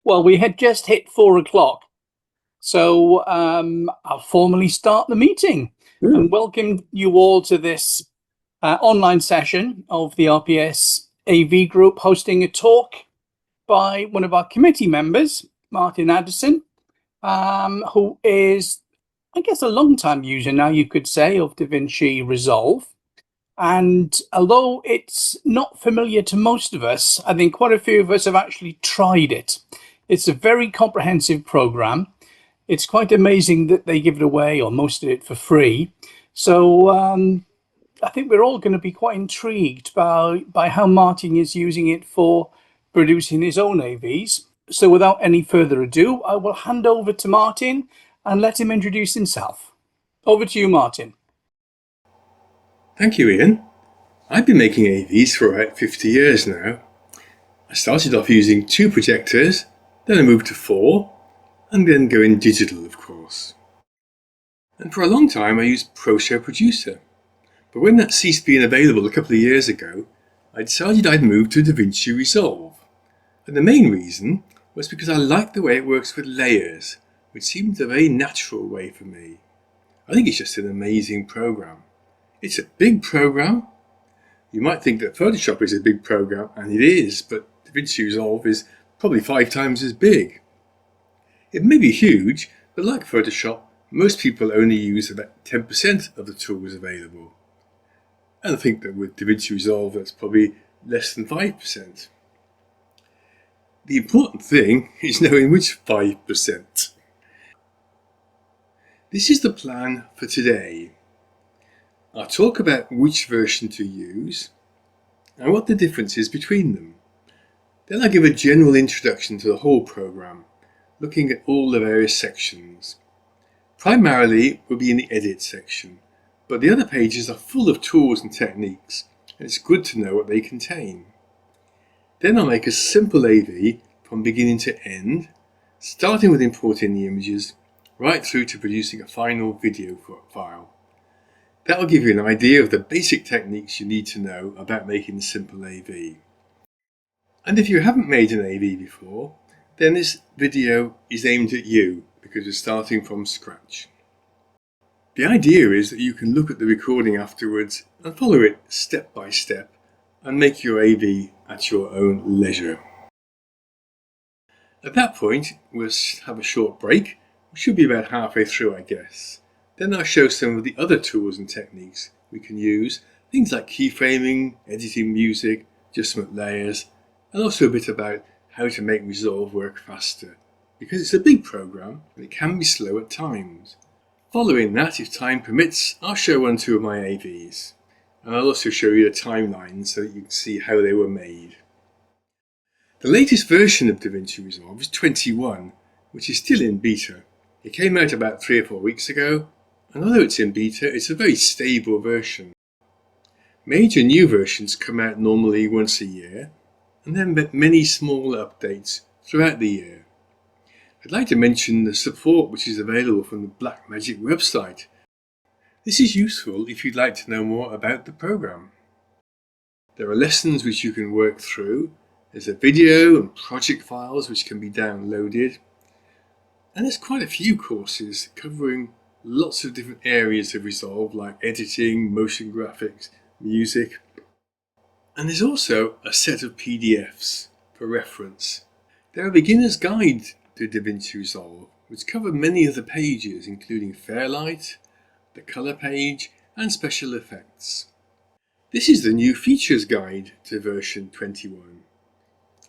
Well, we had just hit 4 o'clock, so I'll formally start the meeting and welcome you all to this online session of the RPS AV group, hosting a talk by one of our committee members, Martin Addison, who is, I guess, a long-time user now, you could say, of DaVinci Resolve. And although it's not familiar to most of us, I think quite a few of us have actually tried it. It's a very comprehensive program. It's quite amazing that they give it away, or most of it, for free. So I think we're all going to be quite intrigued by how Martin is using it for producing his own AVs. So without any further ado, I will hand over to Martin and let him introduce himself. Over to you, Martin. Thank you, Ian. I've been making AVs for about 50 years now. I started off using 2 projectors, then I moved to 4, and then going digital, of course. And for a long time I used ProShow Producer. But when that ceased being available a couple of years ago, I decided I'd move to DaVinci Resolve. And the main reason was because I like the way it works with layers, which seemed a very natural way for me. I think it's just an amazing program. It's a big program. You might think that Photoshop is a big program, and it is, but DaVinci Resolve is probably 5 times as big. It may be huge, but like Photoshop, most people only use about 10% of the tools available. And I think that with DaVinci Resolve, that's probably less than 5%. The important thing is knowing which 5%. This is the plan for today. I'll talk about which version to use and what the difference is between them. Then I'll give a general introduction to the whole program, looking at all the various sections. Primarily we'll be in the edit section, but the other pages are full of tools and techniques, and it's good to know what they contain. Then I'll make a simple AV from beginning to end, starting with importing the images, right through to producing a final video file. That will give you an idea of the basic techniques you need to know about making a simple AV. And if you haven't made an AV before, then this video is aimed at you because we're starting from scratch. The idea is that you can look at the recording afterwards and follow it step by step and make your AV at your own leisure. At that point, we'll have a short break, which should be about halfway through, I guess. Then I'll show some of the other tools and techniques we can use, things like keyframing, editing music, adjustment layers, and also a bit about how to make Resolve work faster, because it's a big program and it can be slow at times. Following that, if time permits, I'll show 1 or 2 of my AVs, and I'll also show you a timeline so that you can see how they were made. The latest version of DaVinci Resolve is 21, which is still in beta. It came out about 3 or 4 weeks ago, and although it's in beta, it's a very stable version. Major new versions come out normally once a year, and then many small updates throughout the year. I'd like to mention the support which is available from the Blackmagic website. This is useful if you'd like to know more about the program. There are lessons which you can work through, there's a video and project files which can be downloaded, and there's quite a few courses covering lots of different areas of Resolve, like editing, motion graphics, music. And there's also a set of PDFs for reference. They're a beginner's guide to DaVinci Resolve, which cover many of the pages, including Fairlight, the color page, and special effects. This is the new features guide to version 21.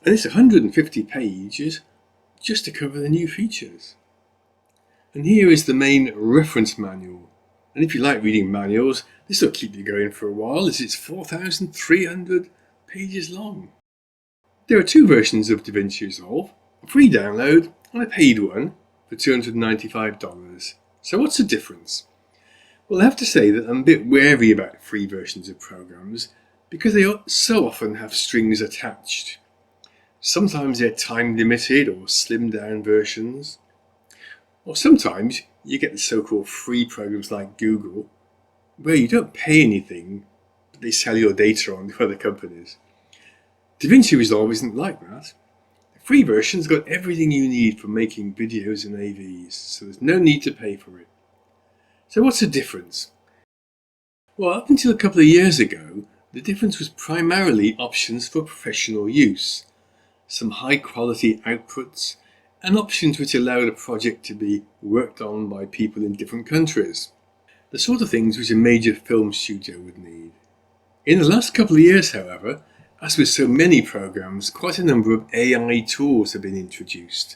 And it's 150 pages just to cover the new features. And here is the main reference manual. And if you like reading manuals, this will keep you going for a while, as it's 4,300 pages long. There are 2 versions of DaVinci Resolve, a free download and a paid one for $295. So what's the difference? Well, I have to say that I'm a bit wary about free versions of programs because they so often have strings attached. Sometimes they're time limited or slimmed down versions. Or sometimes you get the so-called free programs like Google, where you don't pay anything, but they sell your data on to other companies. DaVinci Resolve isn't like that. free version's got everything you need for making videos and AVs, so there's no need to pay for it. So what's the difference? Well, up until a couple of years ago, the difference was primarily options for professional use, some high quality outputs, and options which allowed a project to be worked on by people in different countries. The sort of things which a major film studio would need. In the last couple of years, however, as with so many programs, quite a number of AI tools have been introduced,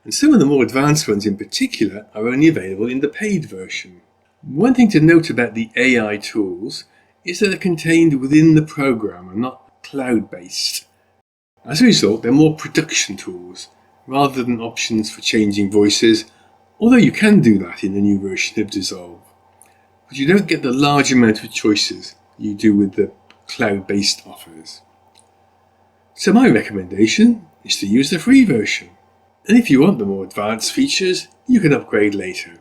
and some of the more advanced ones in particular are only available in the paid version. One thing to note about the AI tools is that they're contained within the program and not cloud-based. As a result, they're more production tools rather than options for changing voices, although you can do that in the new version of Dissolve. But you don't get the large amount of choices you do with the cloud-based offers. So my recommendation is to use the free version. And if you want the more advanced features, you can upgrade later.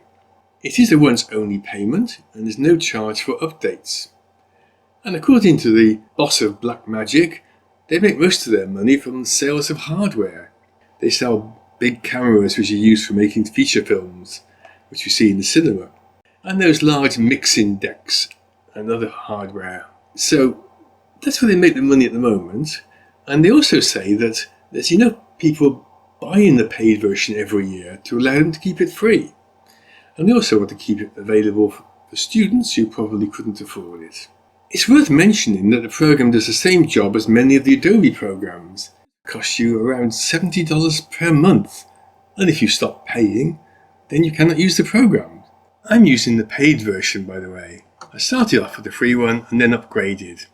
It is a once-only payment and there's no charge for updates. And according to the boss of Blackmagic, they make most of their money from sales of hardware. They sell big cameras which are used for making feature films, which we see in the cinema, and those large mixing decks and other hardware. So that's where they make the money at the moment. And they also say that there's enough people buying the paid version every year to allow them to keep it free. And they also want to keep it available for students who probably couldn't afford it. It's worth mentioning that the program does the same job as many of the Adobe programs. It costs you around $70 per month. And if you stop paying, then you cannot use the program. I'm using the paid version, by the way. I started off with the free one and then upgraded.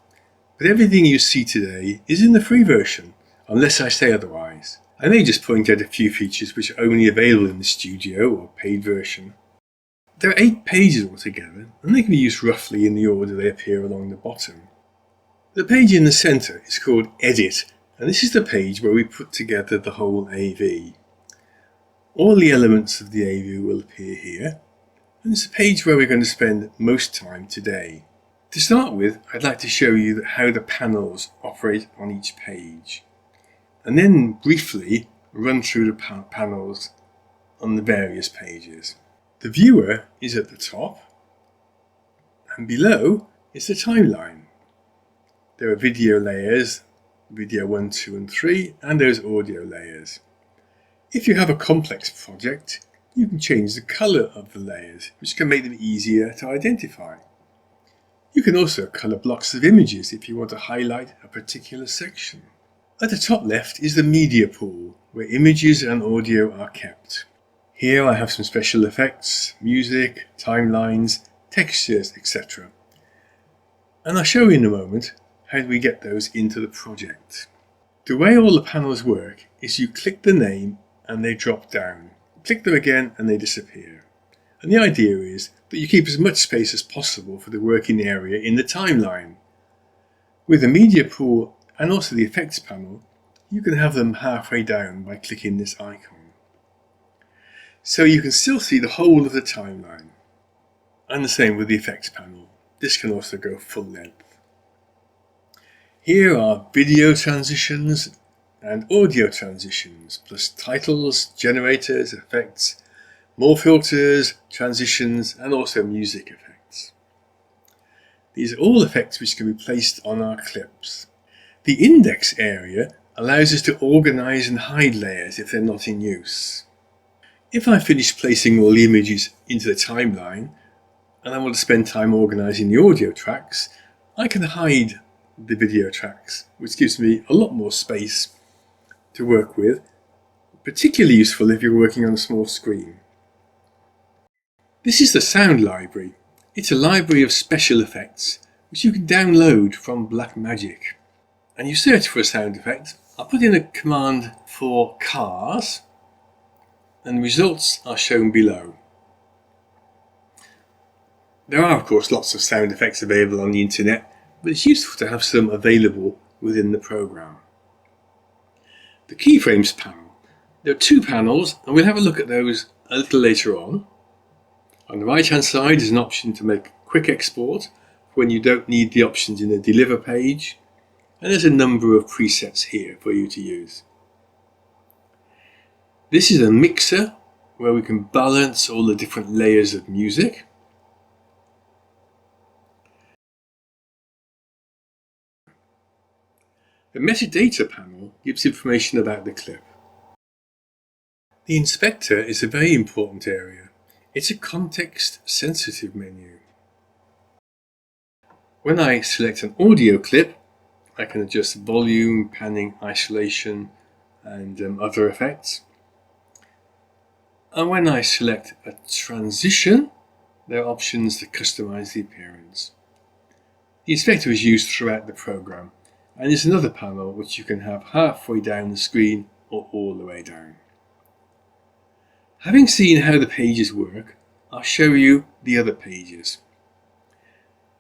But everything you see today is in the free version, unless I say otherwise. I may just point out a few features which are only available in the studio or paid version. There are 8 pages altogether, and they can be used roughly in the order they appear along the bottom. The page in the centre is called Edit, and this is the page where we put together the whole AV. All the elements of the AV will appear here, and it's a page where we're going to spend most time today. To start with, I'd like to show you how the panels operate on each page, and then briefly run through the panels on the various pages. The viewer is at the top, and below is the timeline. There are video layers, video 1, 2 and 3, and those audio layers. If you have a complex project, you can change the colour of the layers, which can make them easier to identify. You can also colour blocks of images if you want to highlight a particular section. At the top left is the media pool, where images and audio are kept. Here I have some special effects, music, timelines, textures, etc. And I'll show you in a moment how we get those into the project. The way all the panels work is you click the name and they drop down. Click them again and they disappear. And the idea is that you keep as much space as possible for the working area in the timeline. With the media pool and also the effects panel, you can have them halfway down by clicking this icon. So you can still see the whole of the timeline. And the same with the effects panel. This can also go full length. Here are video transitions and audio transitions, plus titles, generators, effects, more filters, transitions, and also music effects. These are all effects which can be placed on our clips. The index area allows us to organize and hide layers if they're not in use. If I finish placing all the images into the timeline, and I want to spend time organizing the audio tracks, I can hide the video tracks, which gives me a lot more space to work with, particularly useful if you're working on a small screen. This is the sound library. It's a library of special effects which you can download from Blackmagic. And you search for a sound effect. I'll put in a command for cars, and the results are shown below. There are of course lots of sound effects available on the internet, but it's useful to have some available within the program. The keyframes panel. There are 2 panels, and we'll have a look at those a little later on. On the right hand side is an option to make quick export when you don't need the options in the deliver page, and there's a number of presets here for you to use. This is a mixer where we can balance all the different layers of music. The metadata panel gives information about the clip. The inspector is a very important area. It's a context-sensitive menu. When I select an audio clip, I can adjust volume, panning, isolation, and other effects. And when I select a transition, there are options to customize the appearance. The inspector is used throughout the program, and there's another panel which you can have halfway down the screen or all the way down. Having seen how the pages work, I'll show you the other pages.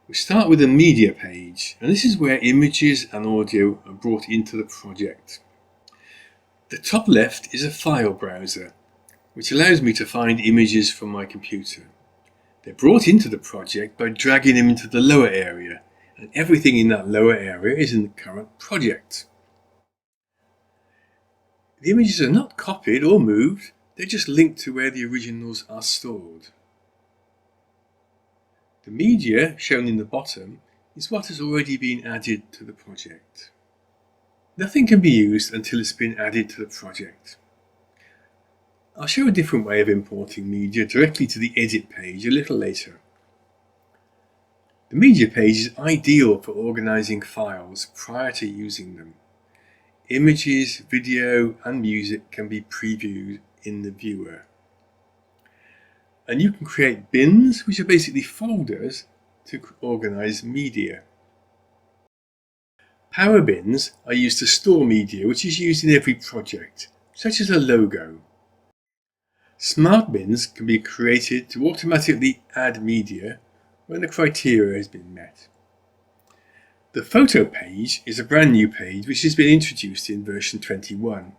We start with the media page, and this is where images and audio are brought into the project. The top left is a file browser, which allows me to find images from my computer. They're brought into the project by dragging them into the lower area, and everything in that lower area is in the current project. The images are not copied or moved, they're just linked to where the originals are stored. The media shown in the bottom is what has already been added to the project. Nothing can be used until it's been added to the project. I'll show a different way of importing media directly to the edit page a little later. The media page is ideal for organizing files prior to using them. Images, video, and music can be previewed in the viewer. And you can create bins, which are basically folders to organize media. Power bins are used to store media which is used in every project, such as a logo. Smart bins can be created to automatically add media when the criteria has been met. The photo page is a brand new page which has been introduced in version 21.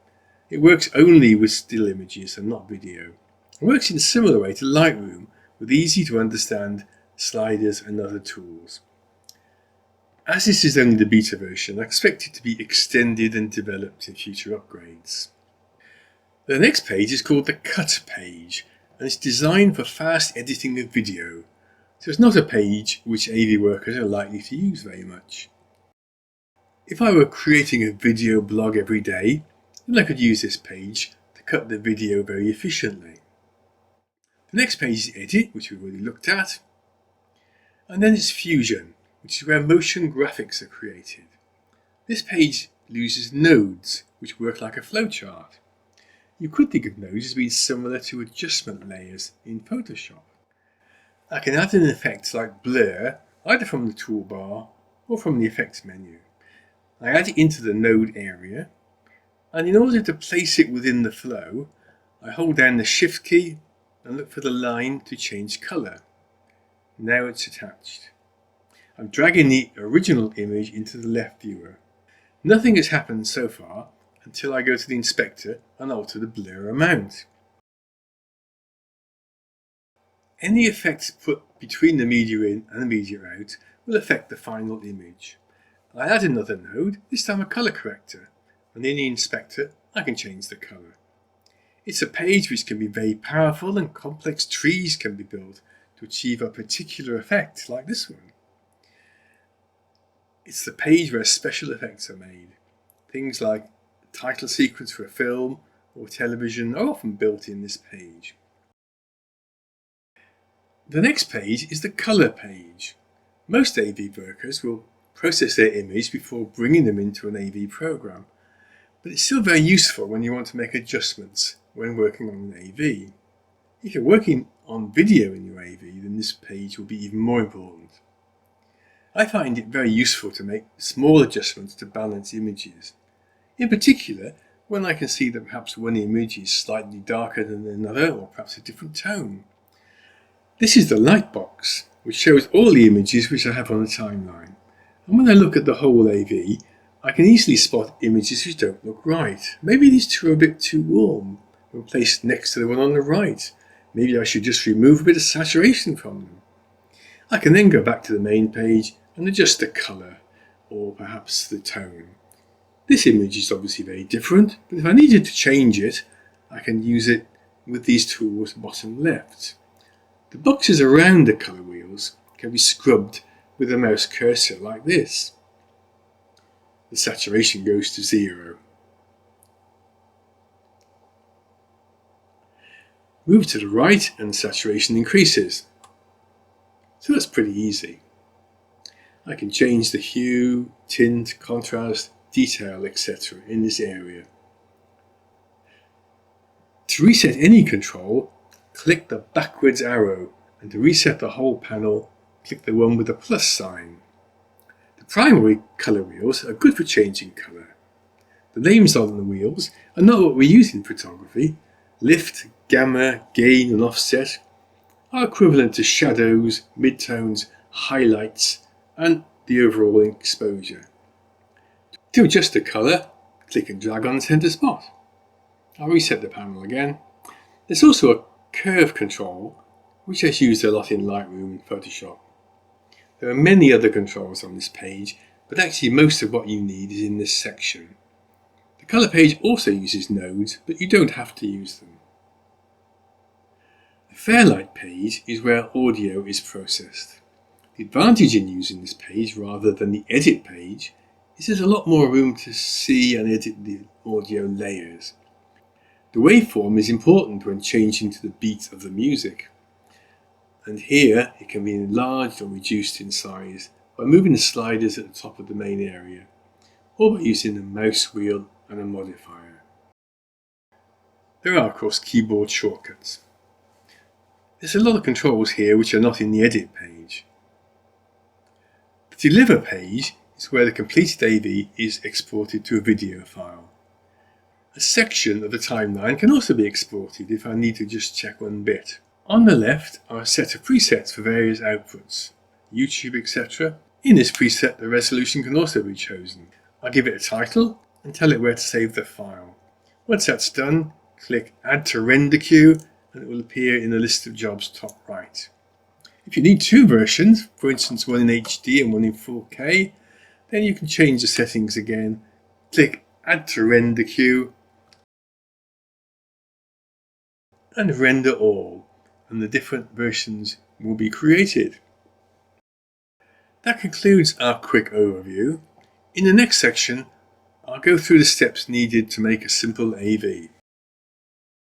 It works only with still images and not video. It works in a similar way to Lightroom, with easy to understand sliders and other tools. As this is only the beta version, I expect it to be extended and developed in future upgrades. The next page is called the Cut page, and it's designed for fast editing of video, so it's not a page which AV workers are likely to use very much. If I were creating a video blog every day, then I could use this page to cut the video very efficiently. The next page is Edit, which we've already looked at, and then it's Fusion, which is where motion graphics are created. This page uses nodes, which work like a flowchart. You could think of nodes as being similar to adjustment layers in Photoshop. I can add an effect like blur, either from the toolbar or from the effects menu. I add it into the node area, and in order to place it within the flow, I hold down the Shift key and look for the line to change colour. Now it's attached. I'm dragging the original image into the left viewer. Nothing has happened so far until I go to the inspector and alter the blur amount. Any effects put between the media in and the media out will affect the final image. I add another node, this time a colour corrector, and in the inspector I can change the colour. It's a page which can be very powerful, and complex trees can be built to achieve a particular effect like this one. It's the page where special effects are made. Things like the title sequence for a film or television are often built in this page. The next page is the colour page. Most AV workers will process their image before bringing them into an AV program, but it's still very useful when you want to make adjustments when working on an AV. If you're working on video in your AV, then this page will be even more important. I find it very useful to make small adjustments to balance images. In particular, when I can see that perhaps one image is slightly darker than another, or perhaps a different tone. This is the Lightbox, which shows all the images which I have on the timeline. And when I look at the whole AV, I can easily spot images which don't look right. Maybe these two are a bit too warm when placed next to the one on the right. Maybe I should just remove a bit of saturation from them. I can then go back to the main page and adjust the colour, or perhaps the tone. This image is obviously very different, but if I needed to change it, I can use it with these tools bottom left. The boxes around the colour wheels can be scrubbed with a mouse cursor like this. The saturation goes to 0. Move to the right and saturation increases. So that's pretty easy. I can change the hue, tint, contrast, detail, etc. in this area. To reset any control, click the backwards arrow, and to reset the whole panel, click the one with the plus sign. The primary colour wheels are good for changing colour. The names on the wheels are not what we use in photography. Lift, gamma, gain and offset are equivalent to shadows, midtones, highlights and the overall exposure. To adjust the colour, click and drag on the centre spot. I'll reset the panel again. There's also a curve control, which is used a lot in Lightroom and Photoshop. There are many other controls on this page, but actually most of what you need is in this section. The colour page also uses nodes, but you don't have to use them. The Fairlight page is where audio is processed. The advantage in using this page rather than the edit page is there's a lot more room to see and edit the audio layers. The waveform is important when changing to the beat of the music. And here it can be enlarged or reduced in size by moving the sliders at the top of the main area, or by using a mouse wheel and a modifier. There are of course keyboard shortcuts. There's a lot of controls here which are not in the edit page. The deliver page is where the completed AV is exported to a video file. A section of the timeline can also be exported if I need to just check one bit. On the left are a set of presets for various outputs, YouTube, etc. In this preset the resolution can also be chosen. I'll give it a title and tell it where to save the file. Once that's done, click Add to Render Queue and it will appear in the list of jobs top right. If you need two versions, for instance one in HD and one in 4K, then you can change the settings again. Click Add to Render Queue and render all, and the different versions will be created. That concludes our quick overview. In the next section, I'll go through the steps needed to make a simple AV.